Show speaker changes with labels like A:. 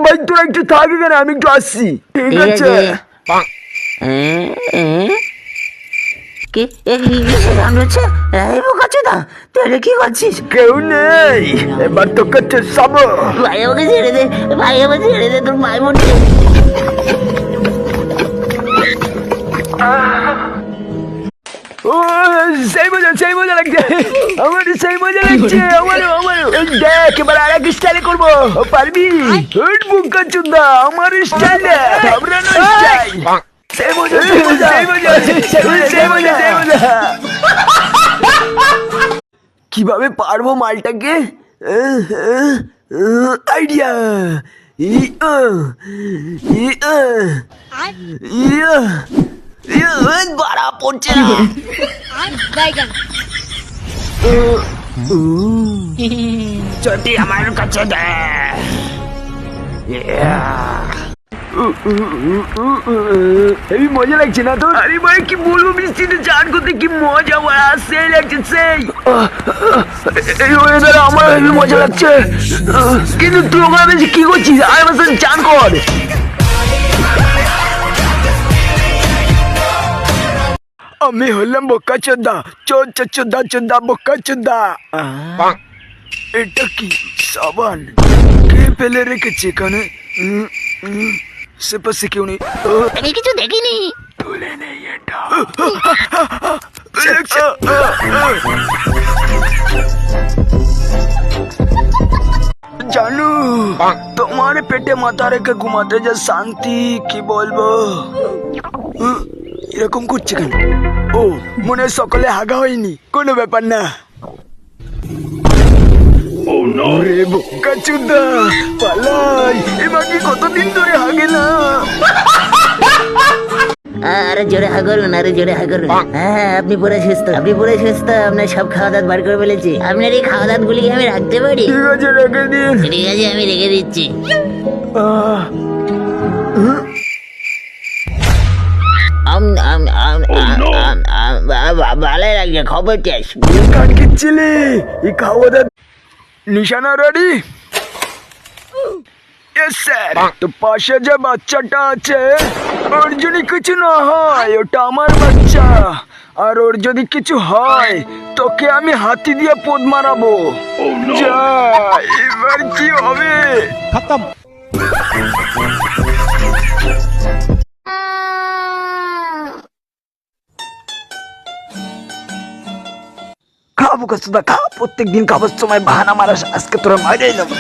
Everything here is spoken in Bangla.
A: ভাই তোরা একটু থাক এখানে, আমি একটু আসছি। ঠিক আছে।
B: কি গান হচ্ছে? এই বোকাচোদা, তুই কি করছিস?
A: কেউ নেই, এবার তো করছে সব।
B: ভাই আমাকে ছেড়ে দে, ভাই আমাকে ছেড়ে দে, তোর ভাই মরছে।
A: ও সেই মজা লাগছে আমার, সেই মজা লাগছে আমার। দেখ এবার আর এক স্টাইলে করবো, পারবি? বুকা চুদা, আমার স্টাইল ঘাবড়ানো স্টাইল। সেই মজা। কিভাবে পারবো মালটাকে? আইডিয়া। বাড়া পড়ছে না। চটি আমার কাছে দে। এই মজা লাগছে না তোর? আরে ভাই কি বলবো, বৃষ্টিতে চান করতে কি মজা, সেই লাগছে সেই। এই ওয়েদার আমার হেবি মজা লাগছে, কিন্তু তুই ওখানে বেশি কি করছিস? আর আমার সাথে চান কর। আমি হলাম বোকা চোদা, চোদা বোকা চোদা। এটা কি সাবান? কে ফেলে রেখেছে এখানে? সে পাশে কেউ নেই।
B: আমি কিছু দেখিনি।
A: তুলে নেই এটা। জানু, তোমার পেটে মাথা রেখে ঘুমাতে যা শান্তি, কি বলবো। এরকম করছে কেন? ও মনে হয় সকালে হাগা হয়নি, কোনো ব্যাপার না। ওরে বোকা চুদা, পালাই, এবারে কতদিন ধরে হাগে না।
B: আরে জোরে হা করুন, আরে জোরে হা করুন। হ্যাঁ আপনি পুরো সুস্থ, আপনার সব খাওয়া দাওয়া বার করে ফেলেছি। আপনার এই খাওয়া দাওয়া গুলিকে আমি রাখতে পারি?
A: ঠিক আছে, রেখে দিন।
B: ঠিক আছে, আমি রেখে দিচ্ছি। ভালোই লাগছে, খবর চাস?
A: কাট কিচ্ছিলি এই খাওয়া দাওয়া নিশানা রেডি? স্যার, তো পাশে যে বাচ্চাটা আছে ওর যদি কিছু না হয় ওটা আমার বাচ্চা, আর ওর যদি কিছু হয় তোকে আমি হাতি দিয়ে পোদ মারাবো। যা, এবার কি হবে?
C: খতম।
A: খাবো কষ্ট খা, প্রত্যেক দিন খাবার সময় বাহানা মারাস, আজকে তোরা মারাই নেবো।